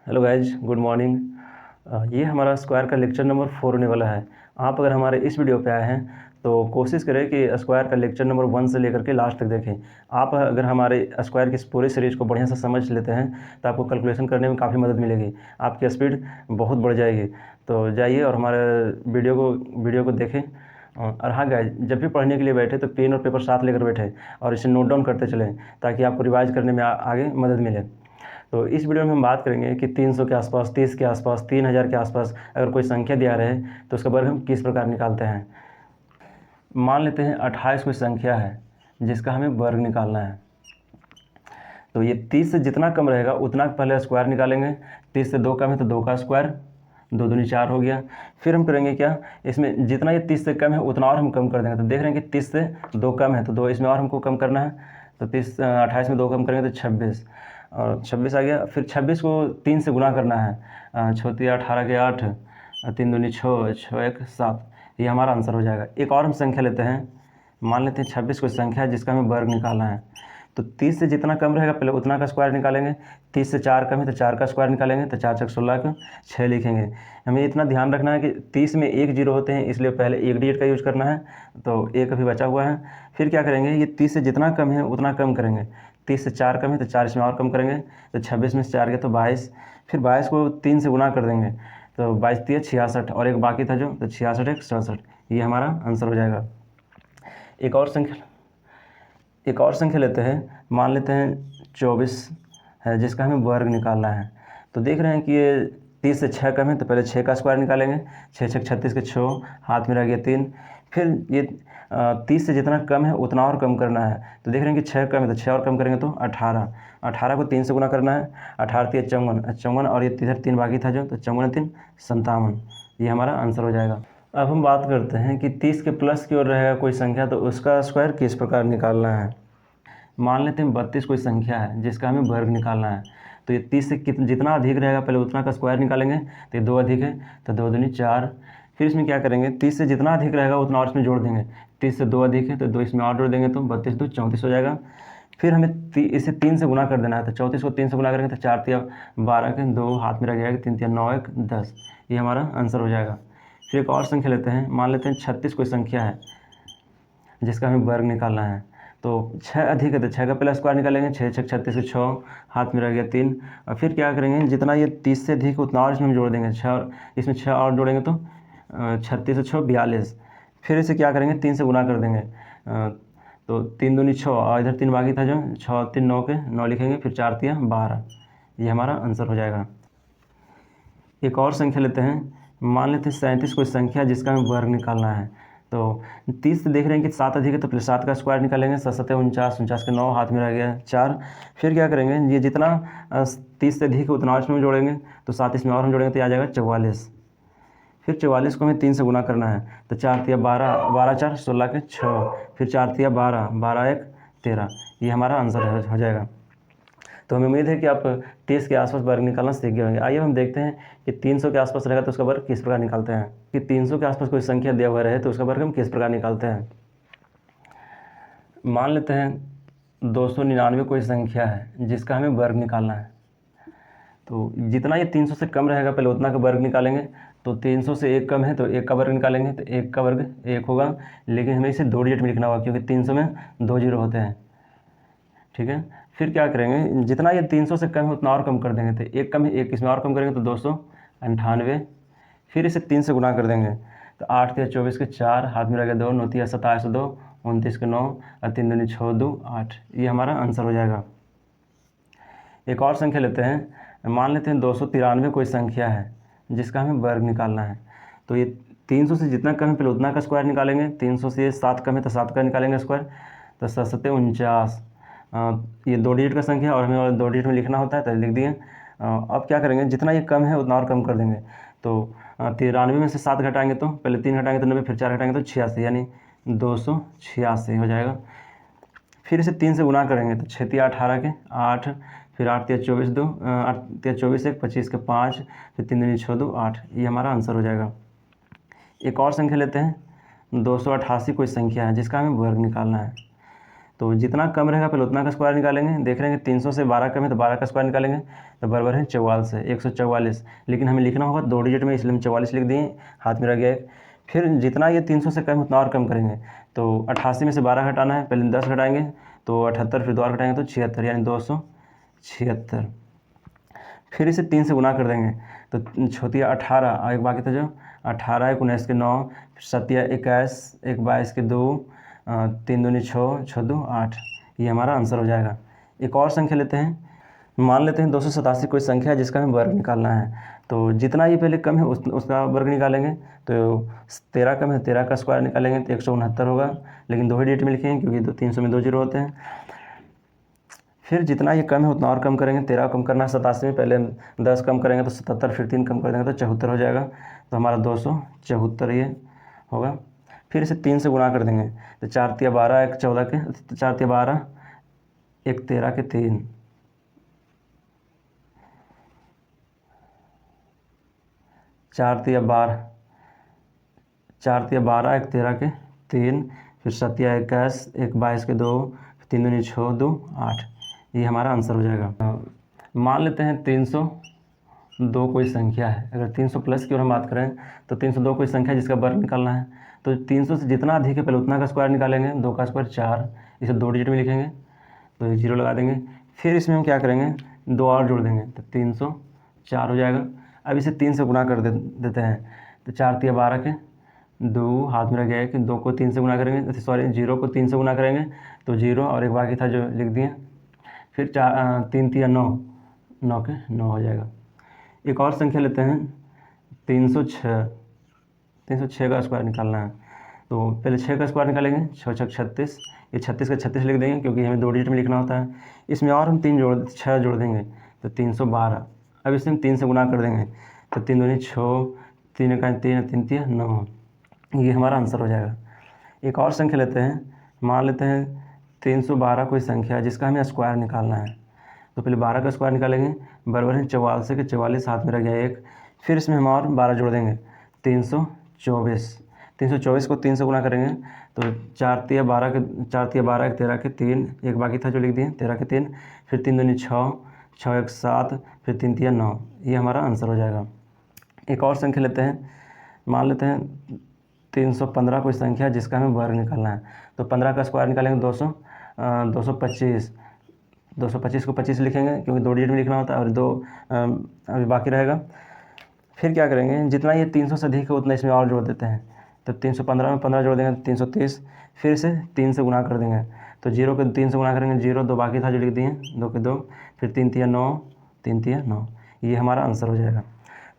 Hello guys, good morning. ये हमारा square का लेक्चर नंबर 4 होने वाला है। आप अगर हमारे इस वीडियो पे आए हैं तो कोशिश करें कि स्क्वायर का लेक्चर नंबर 1 से लेकर के लास्ट तक देखें। आप अगर हमारे स्क्वायर की इस पूरे सीरीज को बढ़िया से समझ लेते हैं तो आपको कैलकुलेशन करने में काफ़ी मदद मिलेगी, आपकी स्पीड बहुत बढ़ जाएगी। तो जाइए और हमारे वीडियो को देखें। और हाँ गाइज, जब भी पढ़ने के लिए बैठे तो पेन और पेपर साथ लेकर बैठे और इसे नोट डाउन करते चलें ताकि आपको रिवाइज करने में आगे मदद मिले। तो इस वीडियो में हम बात करेंगे कि 300 के आसपास, 30 के आसपास, 3000 के आसपास अगर कोई संख्या दिया रहे तो उसका वर्ग हम किस प्रकार निकालते हैं। मान लेते हैं 28 कोई संख्या है जिसका हमें वर्ग निकालना है। तो ये 30 से जितना कम रहेगा उतना पहले स्क्वायर निकालेंगे। 30 से 2 कम है तो 2 का स्क्वायर, 2 दूनी 4 हो गया। फिर हम करेंगे क्या, इसमें जितना ये 30 से कम है उतना और हम कम कर देंगे। तो देख रहे हैं कि 30 से 2 कम है तो 2 इसमें और हमको कम करना है। तो 28 में 2 कम करेंगे तो 26 और 26 आ गया। फिर 26 को 3 से गुना करना है। 6 तिया 18 के 8, 3 दूनी 6, 6 1 7, ये हमारा आंसर हो जाएगा। एक और हम संख्या लेते हैं, मान लेते हैं 26 कोई संख्या है जिसका हमें वर्ग निकालना है। तो 30 से जितना कम रहेगा पहले उतना का स्क्वायर निकालेंगे। 30 से 4 कम है तो 4 का स्क्वायर निकालेंगे। तो 4 6 16 को 6 लिखेंगे। हमें इतना ध्यान रखना है कि 30 में 1 जीरो होते हैं, इसलिए पहले एक डिजिट का यूज करना है। तो 1 अभी बचा हुआ है। फिर क्या करेंगे, ये 30 से जितना कम है उतना कम करेंगे। 30 से 4 कम है तो 4 इसमें और कम करेंगे। तो 26 में से 4 गया तो 22। फिर 22 को 3 से गुना कर देंगे तो 22 तिया 66 और एक बाकी था जो, तो 66 1 67, ये हमारा आंसर हो जाएगा। एक और संख्या लेते हैं, मान लेते हैं 24 है जिसका हमें वर्ग निकालना है। तो देख रहे हैं कि ये 30 से 6 कम है तो पहले 6 का स्क्वायर निकालेंगे। 6 6 36 के 6, हाथ में रह गया 3। फिर ये 30 से जितना कम है उतना और कम करना है। तो देख रहे हैं कि 6 कम है तो 6 और कम करेंगे तो 18। 18 को 3 से गुना करना है। 18 तिया 54 और ये इधर 3 बाकी था जो, तो 54 3 57, ये हमारा आंसर हो जाएगा। अब हम बात करते हैं कि 30 के प्लस की ओर रहेगा कोई संख्या तो उसका स्क्वायर किस प्रकार निकालना है। मान लेते हैं 32 कोई संख्या है जिसका हमें वर्ग निकालना है। तो ये 30 से जितना अधिक रहेगा पहले उतना का स्क्वायर निकालेंगे। तो ये 2 अधिक है तो 2 दूनी 4। फिर इसमें क्या करेंगे, 30 से जितना अधिक रहेगा उतना और इसमें जोड़ देंगे। 30 से 2 अधिक है तो 2 इसमें और जोड़ देंगे तो 32 2 34 हो जाएगा। फिर हमें इसे 3 से गुना कर देना है। तो 34 को 3 से गुना करेंगे तो 4 तिया 12 के 2, हाथ में रह जाएगा 3 तिया 9 1 10, ये हमारा आंसर हो जाएगा। फिर एक और संख्या लेते हैं, मान लेते हैं 36 कोई संख्या है जिसका हमें वर्ग निकालना है। तो 6 अधिक है तो 6 का पहला स्क्वायर निकालेंगे। 6 6 36 के 6, हाथ में रह गया 3। और फिर क्या करेंगे, जितना ये 30 से अधिक उतना और इसमें जोड़ देंगे। 6 इसमें 6 और जोड़ेंगे तो 36 से 6 42। फिर इसे क्या करेंगे, 3 से गुना कर देंगे। तो 3 दूनी 6 और इधर 3 बाकी था जो, 6 3 9 के 9 लिखेंगे। फिर 4 तिया 12, ये हमारा आंसर हो जाएगा। एक और संख्या लेते हैं, मान लेते हैं 37 कोई संख्या जिसका हमें वर्ग निकालना है। तो 30 से देख रहे हैं कि 7 अधिक है तो पहले 7 का स्क्वायर निकालेंगे। 7 7 49, 49 के 9, हाथ में रह गया 4। फिर क्या करेंगे, ये जितना 30 से अधिक है उतना इसमें जोड़ेंगे। तो 7 इसमें और हम जोड़ेंगे तो आ जाएगा 44। फिर 44 को हमें 3 से गुना करना है। तो 4 तिया 12, 12 4 16 के 6, फिर 4 तिया 12, 12 1 13, ये हमारा आंसर हो जाएगा। तो हमें उम्मीद है कि आप 30 के आसपास वर्ग निकालना सीख गए होंगे। आइए हम देखते हैं कि 300 के आसपास रहेगा तो उसका वर्ग किस प्रकार निकालते हैं। कि 300 के आसपास कोई संख्या दिया हुआ रहे तो उसका वर्ग हम किस प्रकार निकालते हैं। मान लेते हैं 299 कोई संख्या है जिसका हमें वर्ग निकालना है। तो जितना ये 300 से कम रहेगा पहले उतना का वर्ग निकालेंगे। तो 300 से 1 कम है तो 1 का वर्ग निकालेंगे। तो 1 का वर्ग 1 होगा, लेकिन हमें इसे 2 डिजिट में लिखना होगा क्योंकि 300 में 2 जीरो होते हैं। ठीक है। फिर क्या करेंगे, जितना ये 300 से कम है उतना और कम कर देंगे। तो 1 कम है, 1 इसमें और कम करेंगे तो 298। फिर इसे 3 से गुना कर देंगे। तो 8 तिया 24 के 4, हाथ में रह गया 2, 9 तिया 27 2, 29 के 9 और 3 दूनी 6 2 8, ये हमारा आंसर हो जाएगा। एक और संख्या लेते हैं, मान लेते हैं 293 कोई संख्या है जिसका हमें वर्ग निकालना है। तो ये 300 से जितना कम है पहले उतना का स्क्वायर निकालेंगे। 300 से 7 कम है तो 7 का निकालेंगे स्क्वायर। तो 7 7 49, ये 2 डिजिट का संख्या और हमें 2 डिजिट में लिखना होता है तो लिख दिए। अब क्या करेंगे, जितना ये कम है उतना और कम कर देंगे। तो 93 में से 7 घटाएंगे तो पहले 3 घटाएंगे तो 90, फिर 4 घटाएंगे तो 86, यानी 286 हो जाएगा। फिर इसे 3 से गुना करेंगे तो 6 तिया 18 के 8, फिर 8 तिया 24 2, 8 तिया 24 1 25 के 5, फिर 3 दूनी 6 2 8, ये हमारा आंसर हो जाएगा। एक और संख्या लेते हैं, 288 कोई संख्या है जिसका हमें वर्ग निकालना है। तो जितना कम रहेगा पहले उतना का स्क्वायर निकालेंगे। देख रहे हैं कि 300 से 12 कम है तो 12 का स्क्वायर निकालेंगे, तो बराबर है 44 से 144। लेकिन हमें लिखना होगा 2 डिजिट में, इसलिए हम 44 लिख दिए, हाथ में रह गया एक। फिर जितना ये 300 से कम है उतना और कम करेंगे। तो 88 में से 12 घटाना है, पहले 10 घटाएंगे तो 78, फिर 2 और घटाएंगे तो 76, यानी 276। फिर इसे 3 से गुना कर देंगे तो छोटी 18, और एक बाकी था जो 18, 1 19 के 9, 7 21, 1 22 के 2, 3 दूनी 6, 6 2 8। ये हमारा आंसर हो जाएगा। एक और संख्या लेते हैं, मान लेते हैं 287 कोई संख्या है जिसका हमें वर्ग निकालना है। तो जितना ये पहले कम है उसका वर्ग निकालेंगे। तो 13 कम है, 13 का स्क्वायर निकालेंगे तो 169 होगा, लेकिन 2 ही डिजिट में लिखेंगे क्योंकि 300 में 2 जीरो होते हैं। फिर जितना ये कम है उतना और कम करेंगे। 13 कम करना है 87 में, पहले 10 कम करेंगे तो 77, फिर 3 कम कर देंगे तो 74 हो जाएगा। तो हमारा 274 ये होगा। फिर इसे 3 से गुना कर देंगे तो 4 तिया 12, 1 14 के 4 तिया 12, 1 13 के 3, 4 तिया 12, 4 तिया 12, 1 13 के 3, फिर 7 या 21, 1 22 के 2, 3 दूनी 6 2 8। ये हमारा आंसर हो जाएगा। मान लेते हैं 302 कोई संख्या है। अगर 300 प्लस की ओर हम बात करें तो 302 कोई संख्या है जिसका वर्ग निकालना है। तो 300 से जितना अधिक है पहले उतना का स्क्वायर निकालेंगे। 2 का स्क्वायर 4, इसे 2 डिजिट में लिखेंगे तो 0 लगा देंगे। फिर इसमें हम क्या करेंगे, 2 और जोड़ देंगे तो 304 हो जाएगा। अब इसे 3 से गुना कर देते हैं तो 4 तिया 12 के 2, हाथ में रह गया है कि 2 को 3 से गुना करेंगे, सॉरी 0 को 3 से गुना करेंगे तो 0, और एक बाकी था जो लिख दिए। फिर 3 तिया 9, 9 के 9 हो जाएगा। एक और संख्या लेते हैं 306, 306 का स्क्वायर निकालना है। तो पहले 6 का स्क्वायर निकालेंगे, 6 6 36, ये 36 का 36 लिख देंगे क्योंकि हमें 2 डिजिट में लिखना होता है। इसमें और हम 6 जोड़ देंगे तो 312। अब इसे हम 3 से गुना कर देंगे तो 3 दूनी 6, 3 का 3, 3 तिया 9। ये हमारा आंसर हो जाएगा। एक और संख्या लेते हैं, मान लेते हैं 312 कोई संख्या है जिसका हमें स्क्वायर निकालना है। तो पहले 12 का स्क्वायर निकालेंगे, बराबर है 44 के 44, हाथ में रह गया 1। फिर इसमें हम और 12 जोड़ देंगे 324, 324 को 3 से गुना करेंगे तो 4 तिया 12 के 4 तिया 12, 1 13 के 3, एक बाकी था जो लिख दिए 13 के 3, फिर 3 दूनी 6, 6 1 7, फिर 3 तिया 9। ये हमारा आंसर हो जाएगा। एक और संख्या लेते हैं, मान लेते हैं 315 कोई संख्या है जिसका हमें वर्ग निकालना है। तो 15 का स्क्वायर निकालेंगे 225, 225 को 25 लिखेंगे क्योंकि 2 डिजिट में लिखना होता है, और 2 अभी बाकी रहेगा। फिर क्या करेंगे, जितना ये 300 से अधिक है उतना इसमें और जोड़ देते हैं। तो 315 में 15 जोड़ देंगे तो 330, फिर इसे 3 से गुना कर देंगे तो 0 को 3 से गुना करेंगे 0, 2 बाकी था जो लिख दिए 2 के 2, फिर 3 तिया 9, 3 तिया 9। ये हमारा आंसर हो जाएगा।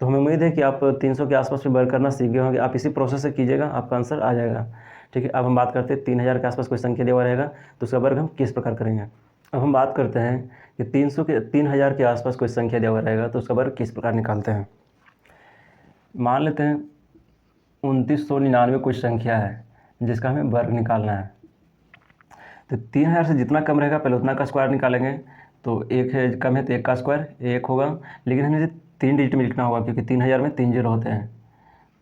तो हमें उम्मीद है कि आप 300 के आसपास में वर्ग करना सीख गए होंगे। आप इसी प्रोसेस से कीजिएगा, आपका आंसर आ जाएगा। ठीक है, अब हम बात करते हैं 3000 के आसपास कोई संख्या दिया हुआ रहेगा तो उसका वर्ग हम किस प्रकार करेंगे। अब हम बात करते हैं कि 3000 के आसपास कोई संख्या दिया हुआ रहेगा तो उसका वर्ग किस प्रकार निकालते हैं। मान लेते हैं 2999 कोई संख्या है जिसका हमें वर्ग निकालना है। तो 3000 से जितना कम रहेगा पहले उतना का स्क्वायर निकालेंगे। तो 1 है कम है तो 1 का स्क्वायर 1 होगा, लेकिन हमें इसे 3 डिजिट में लिखना होगा क्योंकि 3000 में 3 जीरो होते हैं।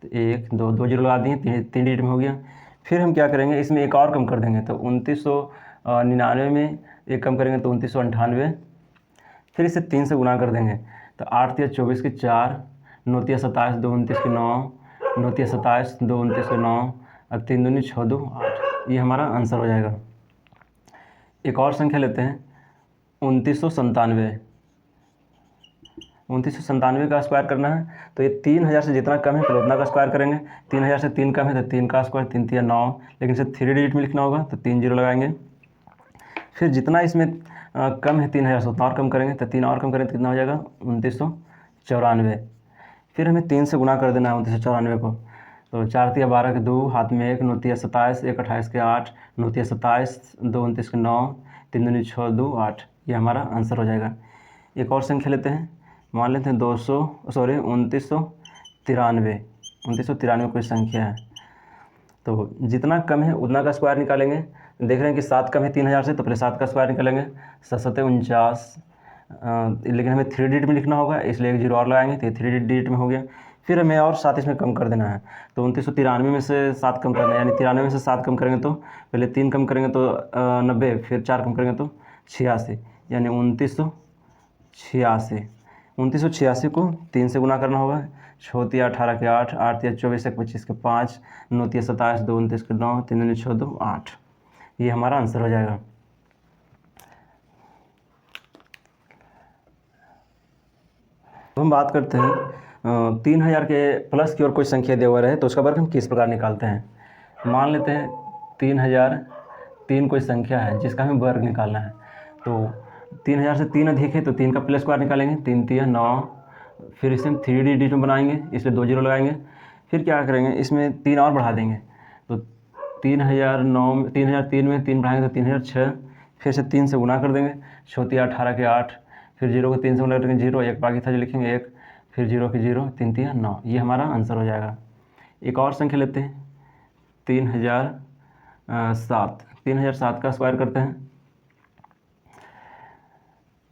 तो 1 2 2 जीरो लगा दिए, 3 डिजिट में हो गया। फिर हम क्या करेंगे, इसमें एक और कम कर देंगे तो 2999 में एक कम करेंगे तो 2998। फिर इसे 3 से गुना कर देंगे तो 8 तिया 24 के 4, 9 तिया 27, 2 29 के 9, 9 तिया 27, 2 29 के 9, और 3 दूनी 6 2 8। ये हमारा आंसर हो जाएगा। एक और संख्या लेते हैं 2997, 2997 का स्क्वायर करना है। तो ये 3000 से जितना कम है पहले उतना का स्क्वायर करेंगे। 3000 से 3 कम है तो 3 का स्क्वायर 3 तिया 9, लेकिन इसे 3 डिजिट में लिखना होगा तो 3 जीरो लगाएंगे। फिर जितना इसमें कम है 3000 से उतना और कम करेंगे तो 3 और कम करेंगे तो कितना हो जाएगा 2994। फिर हमें 3 से गुना कर देना है 2994 को। तो 4 तिया 12 के 2, हाथ में 1, 9 तिया 27, 1 28 के 8, 9 तिया 27, 2 29 के 9, 3 दूनी 6 2 8। ये हमारा आंसर हो जाएगा। एक और संख्या लेते हैं, मान लेते हैं 2993 कोई संख्या है। तो जितना कम है उतना का स्क्वायर निकालेंगे। देख रहे हैं कि 7 कम है 3000 से तो पहले 7 का स्क्वायर निकालेंगे। 7 7 49, लेकिन हमें 3 डिजिट में लिखना होगा इसलिए 1 जीरो और लगाएंगे तो 3 डिजिट में हो गया। फिर हमें और 7 इसमें कम कर देना है। तो 2993 में से 7 कम करना है, यानी 93 में से 7 कम करेंगे तो पहले 3 कम करेंगे तो 90, फिर 4 कम करेंगे तो 86, यानी 2986। 2986 को 3 से गुना करना होगा। 6 तिया 18 के 8, 8 तिया 24 1 25 के 5, 9 तिया 27 2 29 के 9, 3 दूनी 6 2 8। ये हमारा आंसर हो जाएगा। तो हम बात करते हैं 3000 के प्लस की और कोई संख्या दिया हुआ रहे तो उसका वर्ग हम किस प्रकार निकालते हैं। मान लेते हैं 3003 कोई संख्या है जिसका हमें वर्ग निकालना है। तो 3000 से 3 अधिक है तो 3 का प्लस स्क्वायर निकालेंगे, 3 तिया 9, फिर इसे हम 3 डिजिट में बनाएंगे, इसलिए 2 जीरो लगाएंगे। फिर क्या करेंगे, इसमें 3 और बढ़ा देंगे। तो 3003 में 3 बढ़ाएंगे तो 3006, फिर से 3 से गुना कर देंगे। 6 तिया 18 के 8, फिर 0 को 3 से गुना करेंगे 0, 1 बाकी था जो लिखेंगे 1, फिर 0 के 0, 3 तिया 9। ये हमारा आंसर हो जाएगा। एक और संख्या लेते हैं 3007। 3007 का स्क्वायर करते हैं।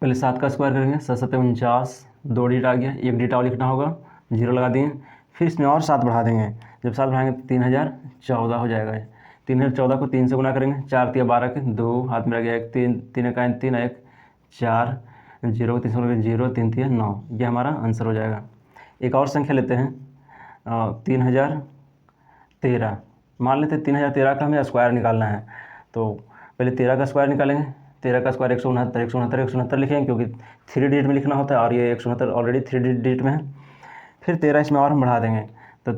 पहले 7 का स्क्वायर करेंगे, 7 7 49, 2 डिजिट आ गया, 1 डिजिट और लिखना होगा, 0 लगा दिए। फिर इसमें और 7 बढ़ा देंगे, जब 7 बढ़ाएंगे तो 3014 हो जाएगा। 3014 को 3 से गुना करेंगे, 4 तिया 12 के 2, हाथ में रह गया 1, 3 3 का 3 1 4, 0 को 3 से गुना करेंगे 0, 3 तिया 9। ये हमारा आंसर हो जाएगा। एक और संख्या लेते हैं 3013। मान लेते हैं 3013 का हमें स्क्वायर निकालना है। तो पहले 13 का स्क्वायर निकालेंगे। 13 का स्क्वायर 169, 169 169 लिखेंगे क्योंकि 3 डिजिट में लिखना होता है और ये 169 ऑलरेडी 3 डिजिट में है। फिर 13 इसमें और हम बढ़ा देंगे तो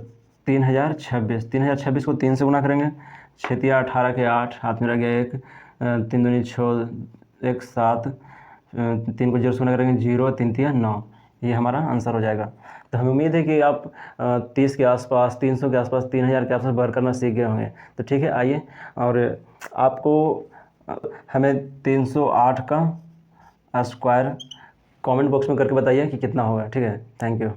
3026। 3026 को 3 से गुना करेंगे, 6 तिया 18 के 8, हाथ में रह गया 1, 3 दूनी 6 1 7, 3 को 0 से गुना करेंगे 0, 3 तिया 9। ये हमारा आंसर हो जाएगा। तो हमें उम्मीद है कि आप 30 के आसपास, 300 के आसपास, 3000 के आसपास वर्क करना सीख गए होंगे। तो ठीक है, आइए और आपको हमें 308 का स्क्वायर कमेंट बॉक्स में करके बताइए कि कितना होगा। ठीक है, थैंक यू।